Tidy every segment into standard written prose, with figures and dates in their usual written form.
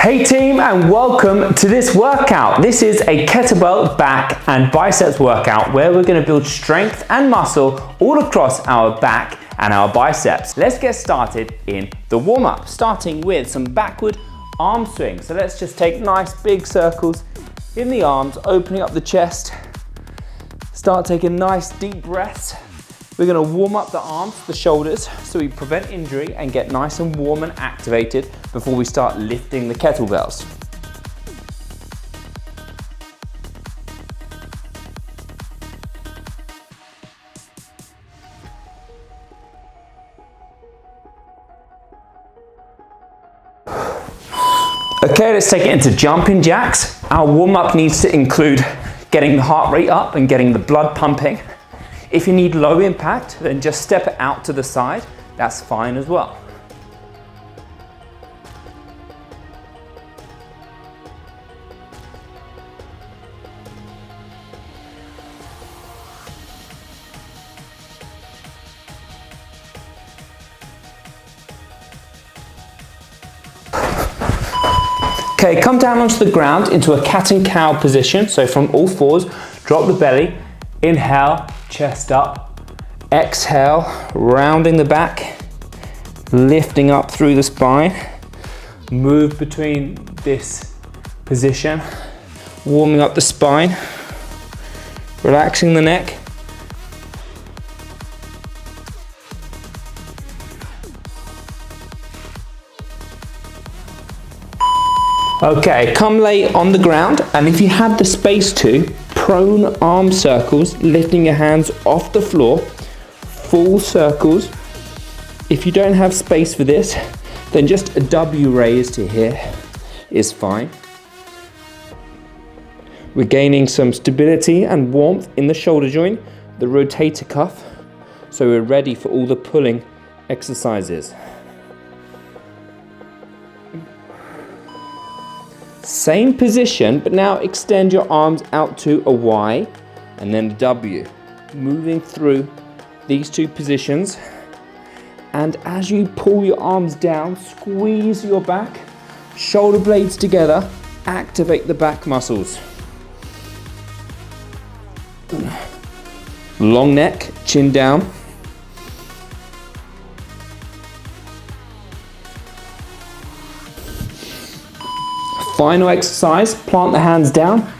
Hey team, and welcome to this workout. This is a kettlebell back and biceps workout where we're going to build strength and muscle all across our back and our biceps. Let's get started in the warm-up, starting with some backward arm swings. So let's just take nice big circles in the arms, opening up the chest. Start taking nice deep breaths. We're going to warm up the arms, the shoulders, so we prevent injury and get nice and warm and activated before we start lifting the kettlebells. Okay, let's take it into jumping jacks. Our warm-up needs to include getting the heart rate up and getting the blood pumping. If you need low impact, then just step it out to the side. That's fine as well. Okay, come down onto the ground into a cat and cow position. So from all fours, drop the belly, inhale, chest up, exhale, rounding the back, lifting up through the spine, move between this position, warming up the spine, relaxing the neck. Okay, come lay on the ground, and if you have the space to, prone arm circles, lifting your hands off the floor, full circles. If you don't have space for this, then just a W raise to here is fine. We're gaining some stability and warmth in the shoulder joint, the rotator cuff, so we're ready for all the pulling exercises. Same position, but now extend your arms out to a Y and then a W. Moving through these two positions. And as you pull your arms down, squeeze your back, shoulder blades together, activate the back muscles. Long neck, chin down. Final exercise, plant the hands down,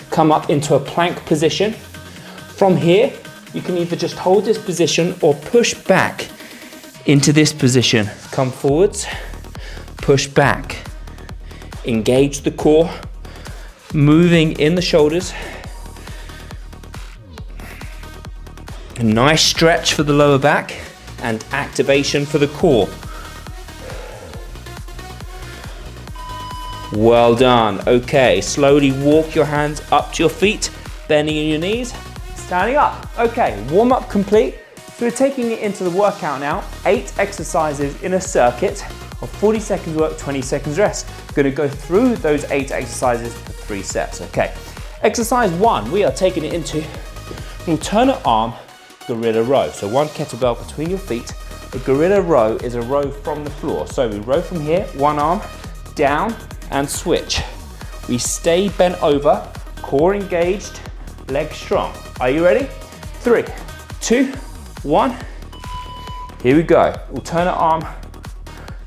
come up into a plank position. From here, you can either just hold this position or push back into this position. Come forwards, push back, engage the core, moving in the shoulders. A nice stretch for the lower back and activation for the core. Well done. Okay, slowly walk your hands up to your feet, bending in your knees, standing up. Okay, warm up complete. So we're taking it into the workout now. 8 exercises in a circuit of 40 seconds work, 20 seconds rest. We're going to go through those 8 exercises for 3 sets. Okay, exercise 1, we are taking it into an alternate arm gorilla row. So 1 kettlebell between your feet. A gorilla row is a row from the floor. So we row from here, 1 arm, down, and switch. We stay bent over, core engaged, legs strong. Are you ready? 3, 2, 1. Here we go. Alternate arm,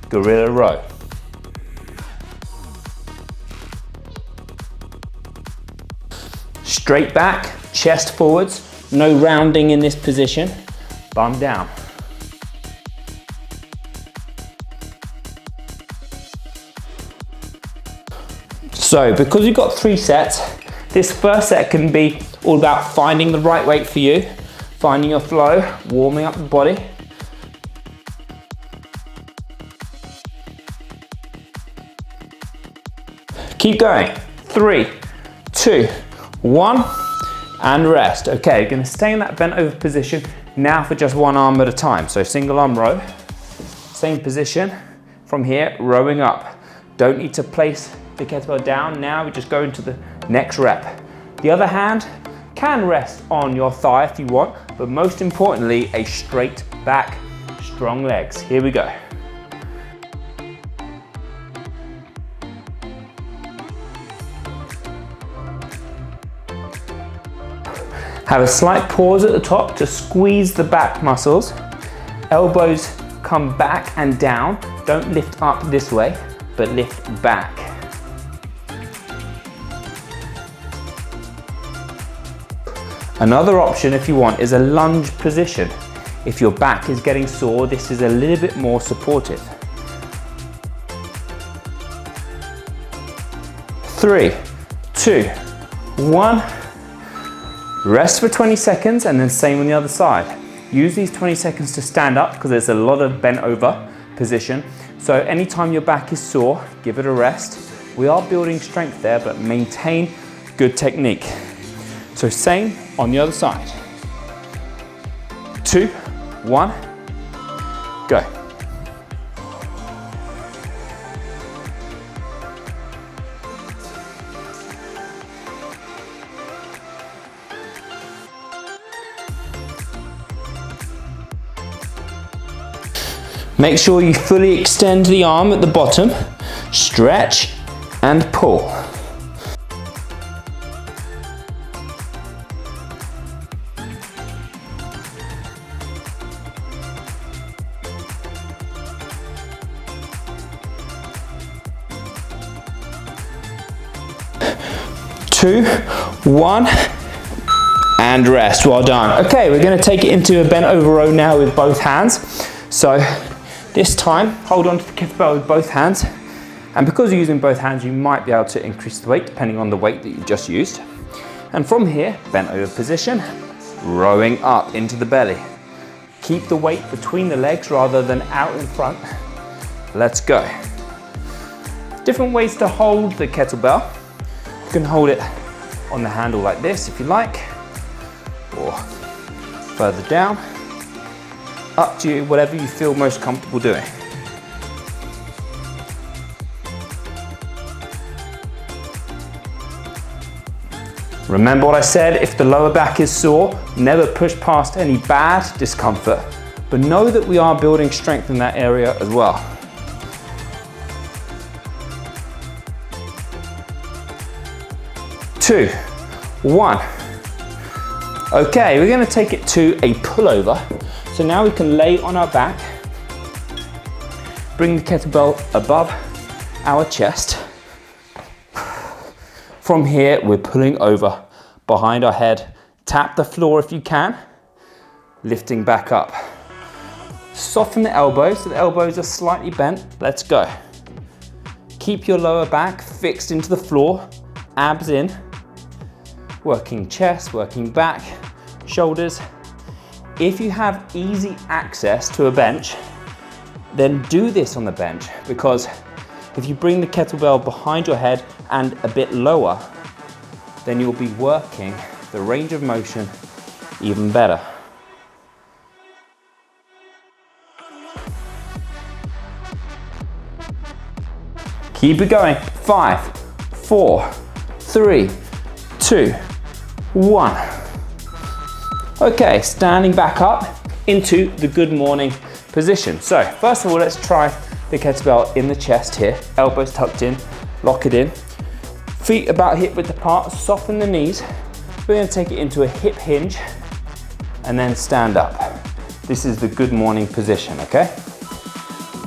gorilla row. Straight back, chest forwards, no rounding in this position, bum down. So because we've got 3 sets, this first set can be all about finding the right weight for you, finding your flow, warming up the body. Keep going. 3, 2, 1, and rest. Okay, you're gonna stay in that bent over position now for just 1 arm at a time. So single arm row, same position. From here, rowing up. Don't need to place the kettlebell down. Now we just go into the next rep. The other hand can rest on your thigh if you want, but most importantly, a straight back, strong legs. Here we go. Have a slight pause at the top to squeeze the back muscles. Elbows come back and down. Don't lift up this way, but lift back. Another option if you want is a lunge position. If your back is getting sore, this is a little bit more supportive. 3, 2, 1. Rest for 20 seconds and then same on the other side. Use these 20 seconds to stand up because there's a lot of bent over position. So anytime your back is sore, give it a rest. We are building strength there, but maintain good technique. So same on the other side. 2, 1, go. Make sure you fully extend the arm at the bottom, stretch and pull. Two, one, and rest. Well done. Okay, we're going to take it into a bent over row now with both hands. So this time, hold on to the kettlebell with both hands. And because you're using both hands, you might be able to increase the weight depending on the weight that you just used. And from here, bent over position, rowing up into the belly. Keep the weight between the legs rather than out in front. Let's go. Different ways to hold the kettlebell. You can hold it on the handle like this if you like, or further down. Up to you, whatever you feel most comfortable doing. Remember what I said, if the lower back is sore, never push past any bad discomfort, but know that we are building strength in that area as well. Two, one. Okay, we're going to take it to a pullover. So now we can lay on our back, bring the kettlebell above our chest. From here, we're pulling over behind our head. Tap the floor if you can, lifting back up. Soften the elbows so the elbows are slightly bent. Let's go. Keep your lower back fixed into the floor, abs in. Working chest, working back, shoulders. If you have easy access to a bench, then do this on the bench, because if you bring the kettlebell behind your head and a bit lower, then you'll be working the range of motion even better. Keep it going. 5, 4, 3, 2, 1. Okay, standing back up into the good morning position. So first of all, let's try the kettlebell in the chest here. Elbows tucked in, lock it in. Feet about hip width apart, soften the knees. We're going to take it into a hip hinge and then stand up. This is the good morning position, okay?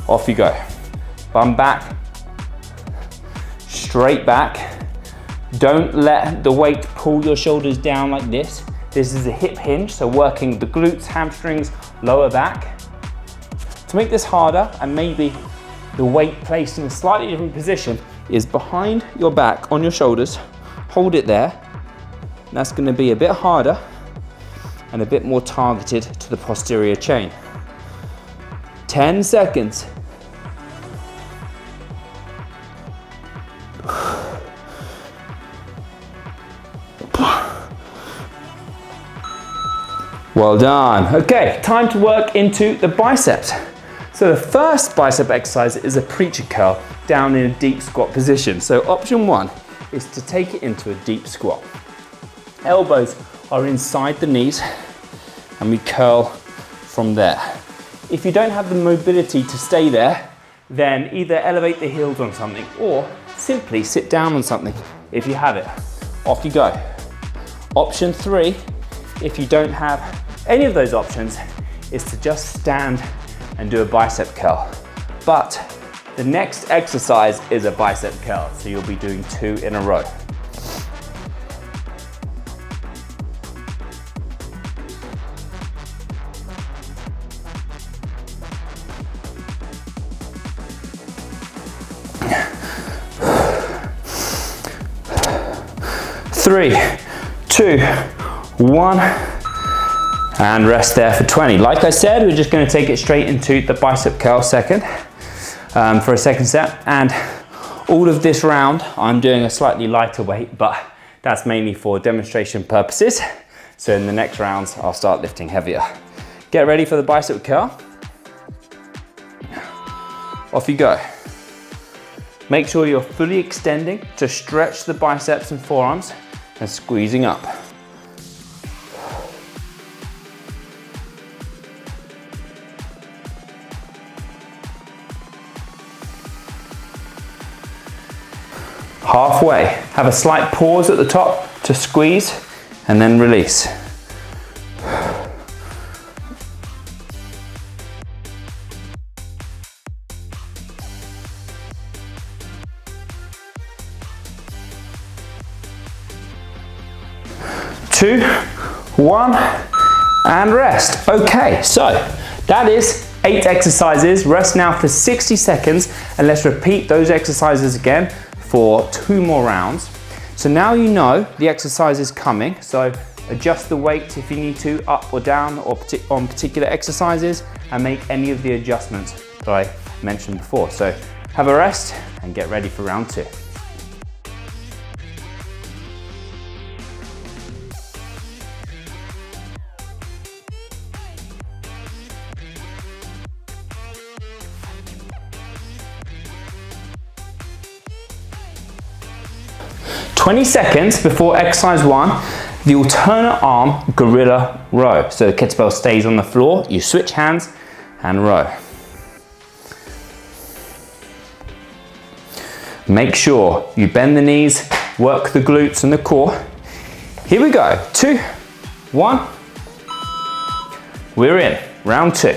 Off you go. Bum back, straight back. Don't let the weight pull your shoulders down like this. This is a hip hinge, so working the glutes, hamstrings, lower back. To make this harder, and maybe the weight placed in a slightly different position, is behind your back on your shoulders. Hold it there. And that's going to be a bit harder and a bit more targeted to the posterior chain. 10 seconds. Well done. Okay, time to work into the biceps. So the first bicep exercise is a preacher curl down in a deep squat position. So option 1 is to take it into a deep squat. Elbows are inside the knees and we curl from there. If you don't have the mobility to stay there, then either elevate the heels on something or simply sit down on something if you have it. Off you go. Option 3 if you don't have any of those options, is to just stand and do a bicep curl. But the next exercise is a bicep curl, so you'll be doing 2 in a row. Three, 2, 1, and rest there for 20. Like I said, we're just going to take it straight into the bicep curl for a second set. And all of this round, I'm doing a slightly lighter weight, but that's mainly for demonstration purposes. So in the next rounds, I'll start lifting heavier. Get ready for the bicep curl. Off you go. Make sure you're fully extending to stretch the biceps and forearms and squeezing up. Halfway, have a slight pause at the top to squeeze and then release. Two, 1, and rest. Okay, so that is 8 exercises. Rest now for 60 seconds, and let's repeat those exercises again for 2 more rounds. So now you know the exercise is coming, so adjust the weight if you need to, up or down, or on particular exercises, and make any of the adjustments that I mentioned before. So have a rest and get ready for round 2. "20 seconds before exercise 1, the alternate arm gorilla row. So the kettlebell stays on the floor, you switch hands and row. Make sure you bend the knees, work the glutes and the core. Here we go, 2, 1. We're in, round 2.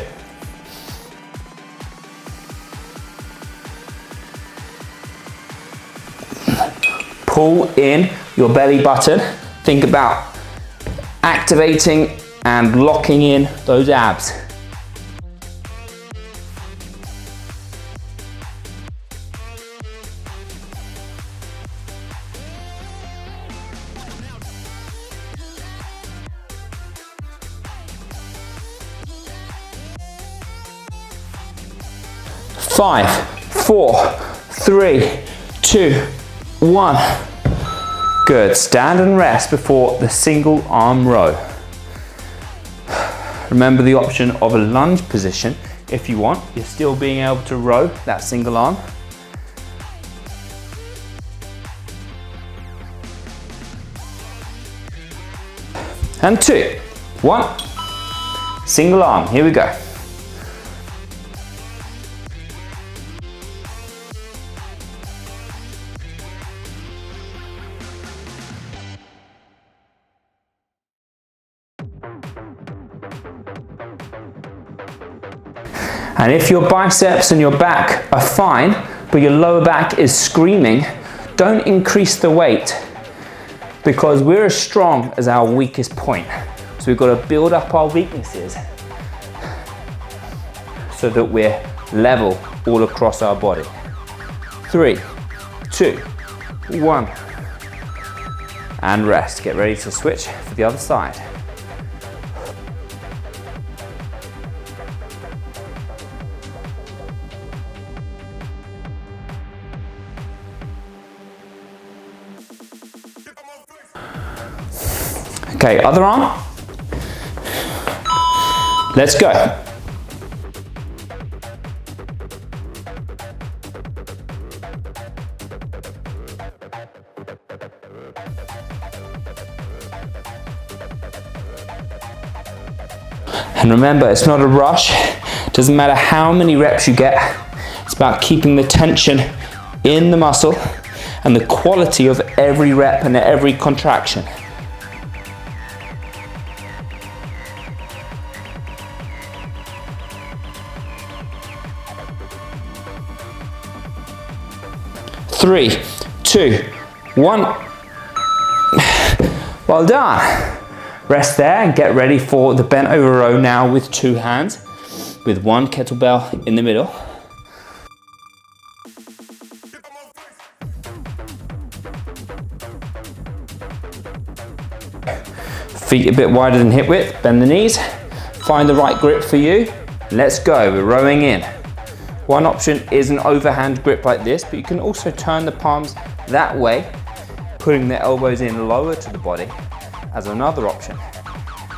Pull in your belly button. Think about activating and locking in those abs. Five, 4, 3, 2, 1. Good. Stand and rest before the single arm row. Remember the option of a lunge position if you want. You're still being able to row that single arm. And 2, 1. Single arm. Here we go. And if your biceps and your back are fine, but your lower back is screaming, don't increase the weight, because we're as strong as our weakest point. So we've got to build up our weaknesses so that we're level all across our body. 3, 2, 1. And rest. Get ready to switch for the other side. Okay, other arm. Let's go. And remember, it's not a rush. It doesn't matter how many reps you get. It's about keeping the tension in the muscle and the quality of every rep and every contraction. 3, 2, 1. Well done. Rest there and get ready for the bent over row now with 2 hands, with 1 kettlebell in the middle. Feet a bit wider than hip width, bend the knees, find the right grip for you. Let's go, we're rowing in. One option is an overhand grip like this, but you can also turn the palms that way, putting the elbows in lower to the body as another option.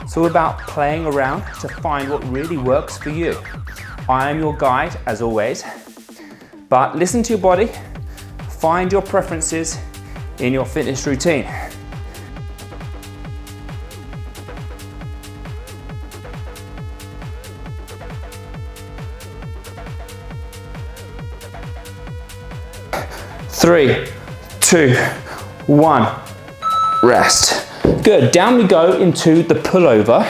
It's all about playing around to find what really works for you. I am your guide, as always, but listen to your body, find your preferences in your fitness routine. Three, 2, 1, rest. Good, down we go into the pullover,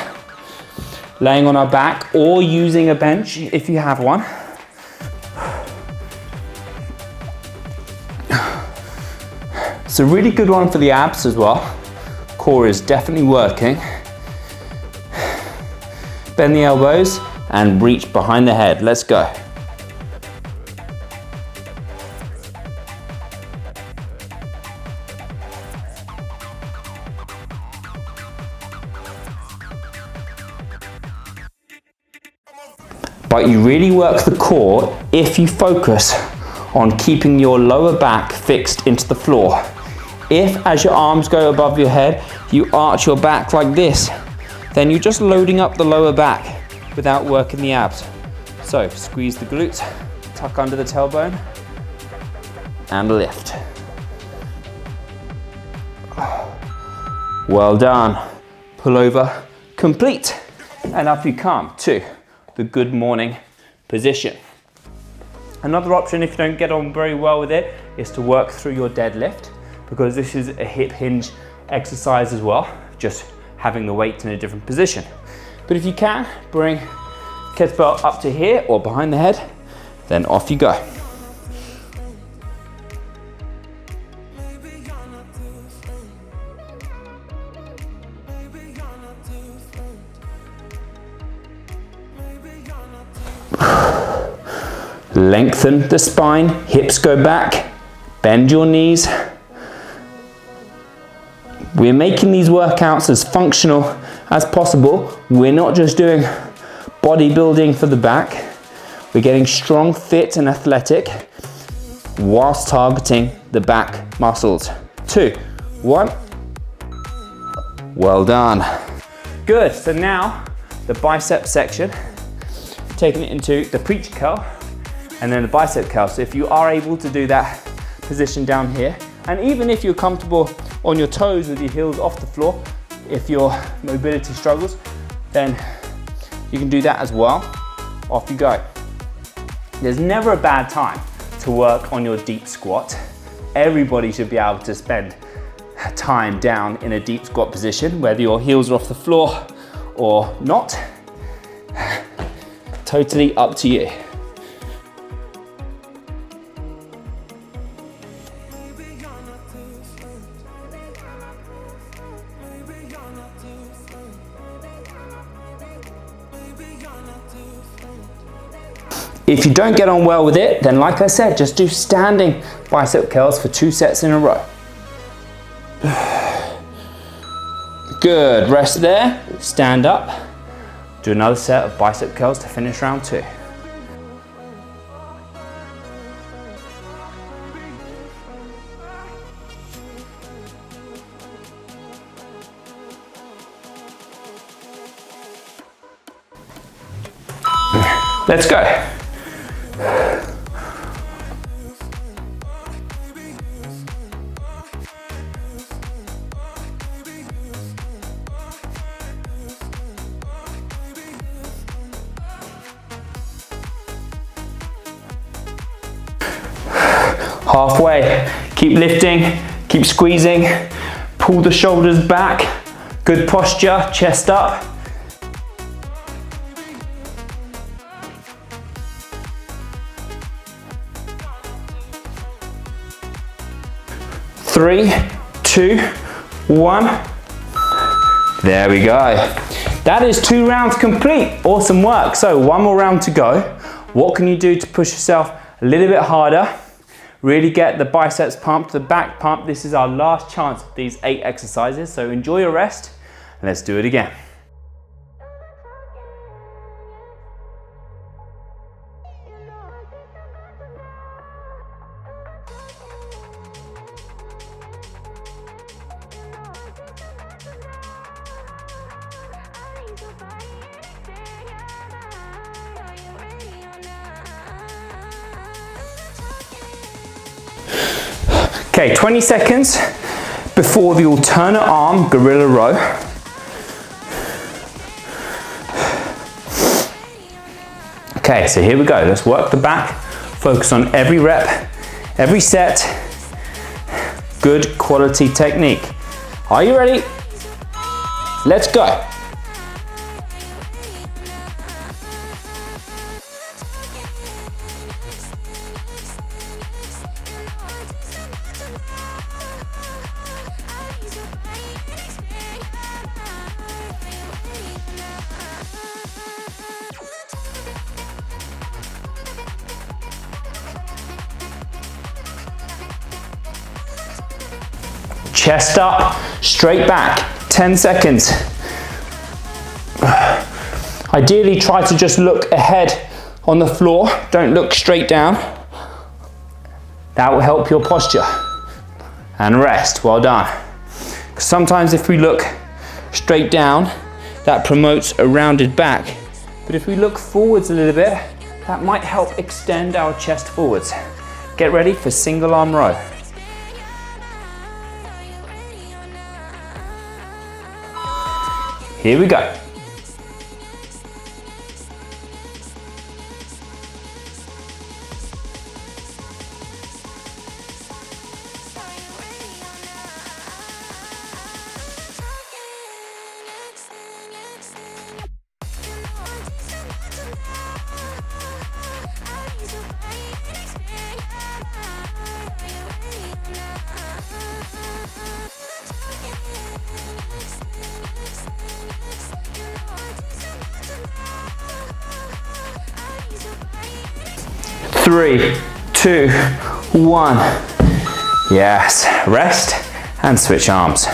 laying on our back or using a bench if you have one. It's a really good one for the abs as well. Core is definitely working. Bend the elbows and reach behind the head. Let's go. But you really work the core if you focus on keeping your lower back fixed into the floor. If, as your arms go above your head, you arch your back like this, then you're just loading up the lower back without working the abs. So squeeze the glutes, tuck under the tailbone, and lift. Well done. Pull over complete. And up you come to the good morning position. Another option, if you don't get on very well with it, is to work through your deadlift, because this is a hip hinge exercise as well, just having the weight in a different position. But if you can, bring kettlebell up to here or behind the head, then off you go. Lengthen the spine, hips go back, bend your knees. We're making these workouts as functional as possible. We're not just doing bodybuilding for the back. We're getting strong, fit and athletic whilst targeting the back muscles. 2, 1. Well done. Good, so now the bicep section, taking it into the preacher curl and then the bicep curl. So if you are able to do that position down here, and even if you're comfortable on your toes with your heels off the floor, if your mobility struggles, then you can do that as well. Off you go. There's never a bad time to work on your deep squat. Everybody should be able to spend time down in a deep squat position, whether your heels are off the floor or not. Totally up to you. If you don't get on well with it, then like I said, just do standing bicep curls for 2 sets in a row. Good, rest there, stand up. Do another set of bicep curls to finish round 2. Let's go. Halfway, keep lifting, keep squeezing, pull the shoulders back, good posture, chest up. 3, 2, 1. There we go. That is 2 rounds complete. Awesome work. So 1 more round to go. What can you do to push yourself a little bit harder? Really get the biceps pumped, the back pumped. This is our last chance of these 8 exercises. So enjoy your rest and let's do it again. Okay, 20 seconds before the alternate arm gorilla row. Okay, so here we go. Let's work the back. Focus on every rep, every set. Good quality technique. Are you ready? Let's go. Chest up, straight back, 10 seconds. Ideally try to just look ahead on the floor, don't look straight down. That will help your posture. And rest, well done. Sometimes if we look straight down, that promotes a rounded back. But if we look forwards a little bit, that might help extend our chest forwards. Get ready for single arm row. Here we go. Three, 2, 1. Yes, rest and switch arms.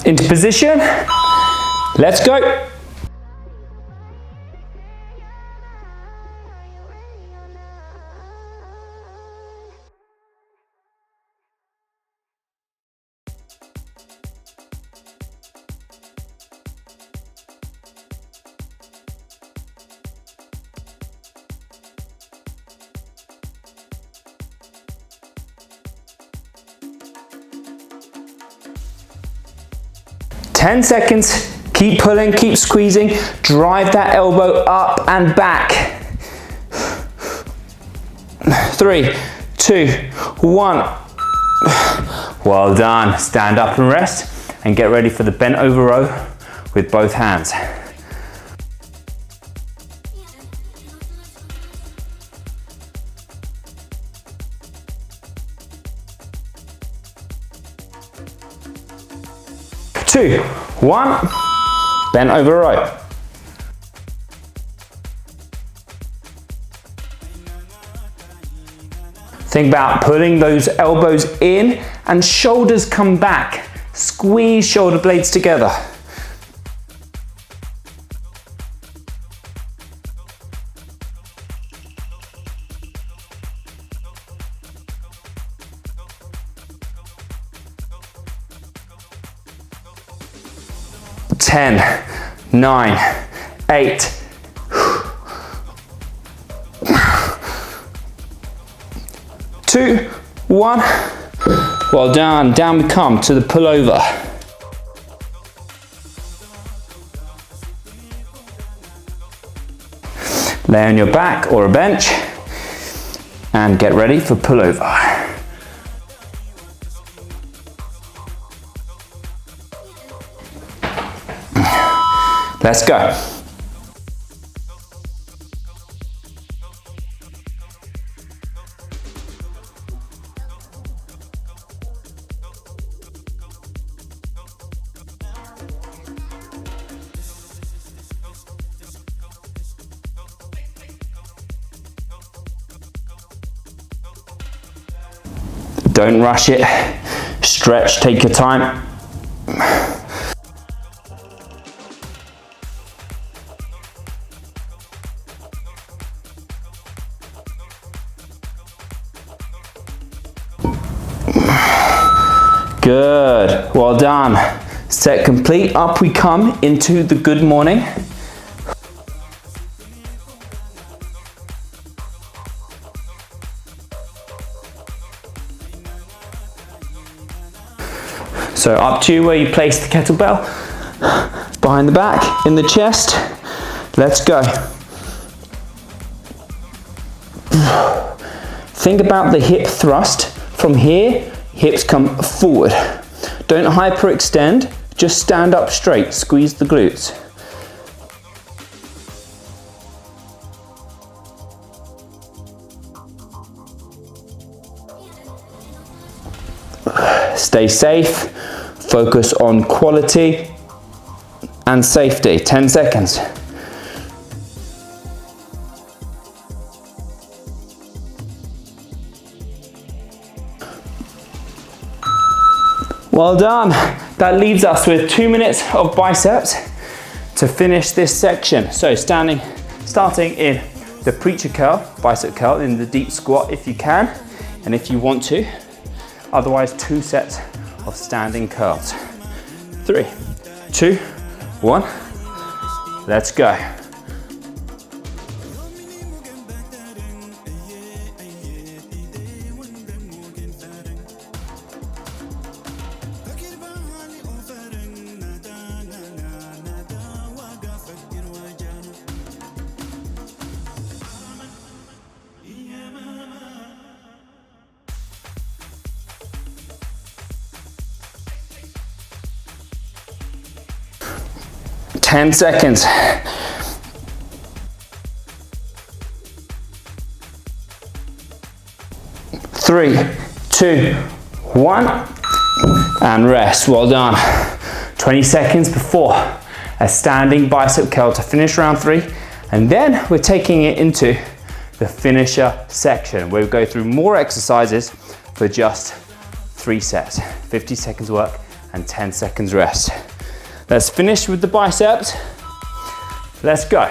Into position. Let's go. Ten seconds, keep pulling, keep squeezing, drive that elbow up and back. 3, 2, 1. Well done. Stand up and rest and get ready for the bent over row with both hands. Two, 1, bent over row. Think about pulling those elbows in and shoulders come back. Squeeze shoulder blades together. Ten, 9, 8. Two, 1. Well done. Down we come to the pullover. Lay on your back or a bench and get ready for pullover. Let's go. Don't rush it. Stretch, take your time. Good, well done. Set complete, up we come into the good morning. So up to you where you place the kettlebell. Behind the back, in the chest. Let's go. Think about the hip thrust. From here, hips come forward. Don't hyperextend, just stand up straight, squeeze the glutes. Stay safe, focus on quality and safety. 10 seconds. Well done. That leaves us with 2 minutes of biceps to finish this section. So starting in the preacher curl, bicep curl, in the deep squat if you can, and if you want to. Otherwise, 2 sets of standing curls. 3, 2, 1. Let's go. Ten seconds. 3, 2, 1, and rest. Well done. 20 seconds before a standing bicep curl to finish round 3, and then we're taking it into the finisher section where we go through more exercises for just 3 sets, 50 seconds work and 10 seconds rest. Let's finish with the biceps. Let's go.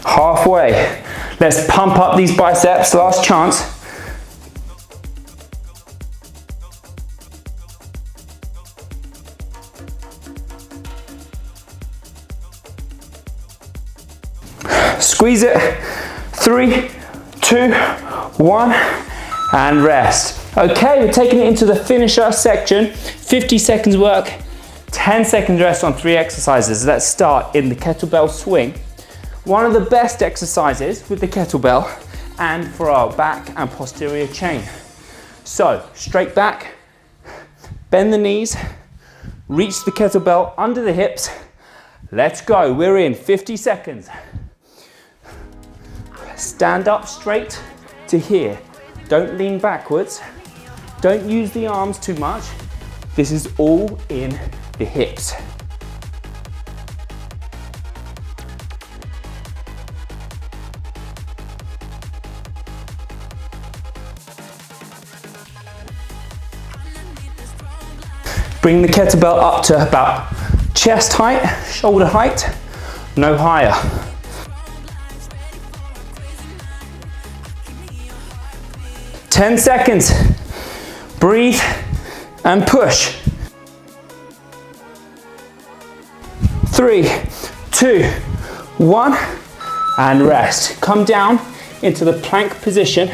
Halfway. Let's pump up these biceps, last chance. Squeeze it. 3, 2, 1, and rest. Okay, we're taking it into the finisher section. 50 seconds work, 10 seconds rest on 3 exercises. Let's start in the kettlebell swing. One of the best exercises with the kettlebell and for our back and posterior chain. So, straight back, bend the knees, reach the kettlebell under the hips. Let's go, we're in 50 seconds. Stand up straight to here. Don't lean backwards. Don't use the arms too much. This is all in the hips. Bring the kettlebell up to about chest height, shoulder height, no higher. Ten seconds. Breathe and push. 3, 2, 1, and rest. Come down into the plank position,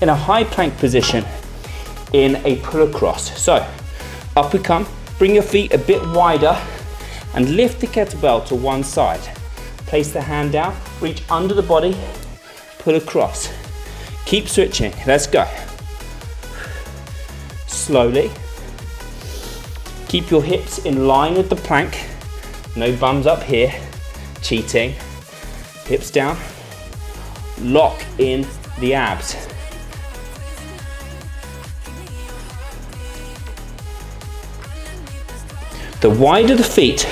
in a high plank position, in a pull across. So, up we come, Bring your feet a bit wider and lift the kettlebell to one side. Place the hand down, reach under the body, pull across. Keep switching, let's go. Slowly. Keep your hips in line with the plank. No bums up here, cheating. Hips down. Lock in the abs. The wider the feet,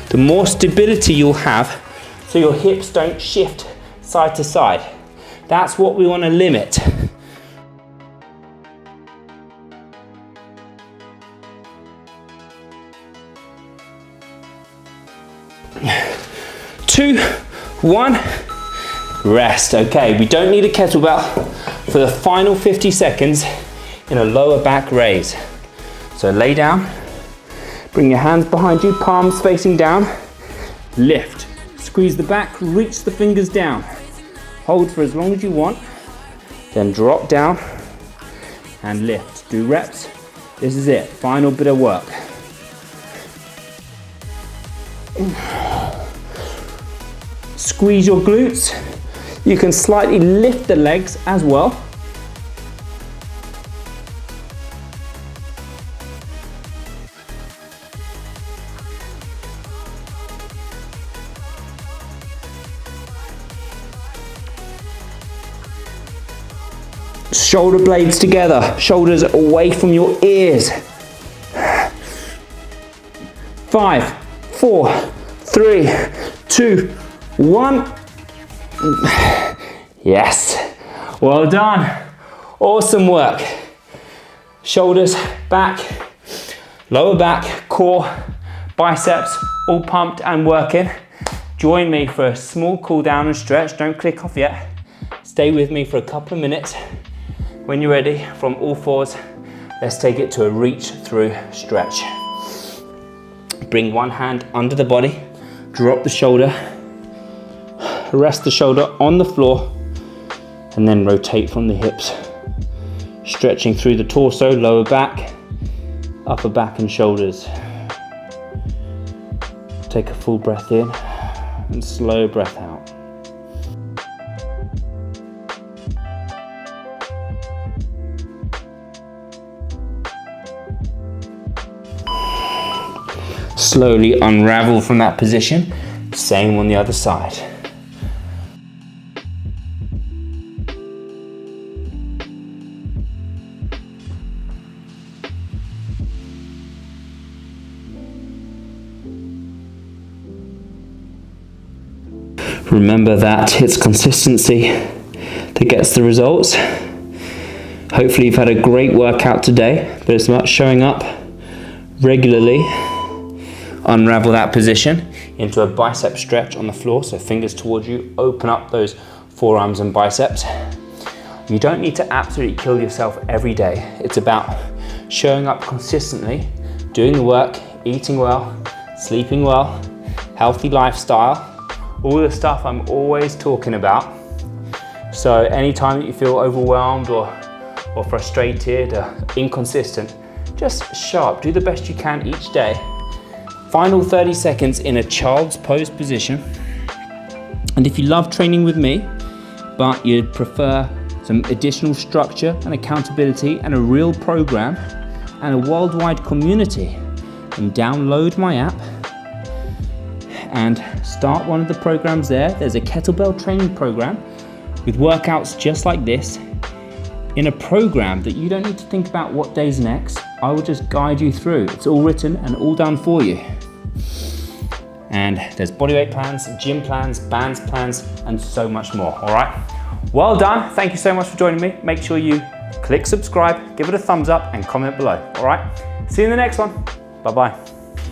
the more stability you'll have so your hips don't shift side to side. That's what we want to limit. Two, one, rest. Okay, we don't need a kettlebell for the final 50 seconds in a lower back raise. So lay down, bring your hands behind you, palms facing down, lift, squeeze the back, reach the fingers down, hold for as long as you want, then drop down and lift. Do reps. This is it, final bit of work. Squeeze your glutes. You can slightly lift the legs as well. Shoulder blades together, shoulders away from your ears. 5, 4, 3, 2, 1. Yes, well done. Awesome work. Shoulders, back, lower back, core, biceps, all pumped and working. Join me for a small cool down and stretch. Don't click off yet. Stay with me for a couple of minutes. When you're ready, from all fours, let's take it to a reach through stretch. Bring one hand under the body, drop the shoulder, rest the shoulder on the floor, and then rotate from the hips. Stretching through the torso, lower back, upper back and shoulders. Take a full breath in and slow breath out. Slowly unravel from that position. Same on the other side. Remember that it's consistency that gets the results. Hopefully you've had a great workout today, but it's about showing up regularly. Unravel that position into a bicep stretch on the floor, so fingers towards you, open up those forearms and biceps. You don't need to absolutely kill yourself every day. It's about showing up consistently, doing the work, eating well, sleeping well, healthy lifestyle, all the stuff I'm always talking about. So anytime that you feel overwhelmed or frustrated or inconsistent, just show up, do the best you can each day. Final 30 seconds in a child's pose position. And if you love training with me, but you'd prefer some additional structure and accountability and a real program and a worldwide community, then download my app and start one of the programs there. There's a kettlebell training program with workouts just like this in a program that you don't need to think about what day's next. I will just guide you through. It's all written and all done for you. And there's bodyweight plans, gym plans, bands plans, and so much more, all right? Well done, thank you so much for joining me. Make sure you click subscribe, give it a thumbs up, and comment below, all right? See you in the next one, bye-bye.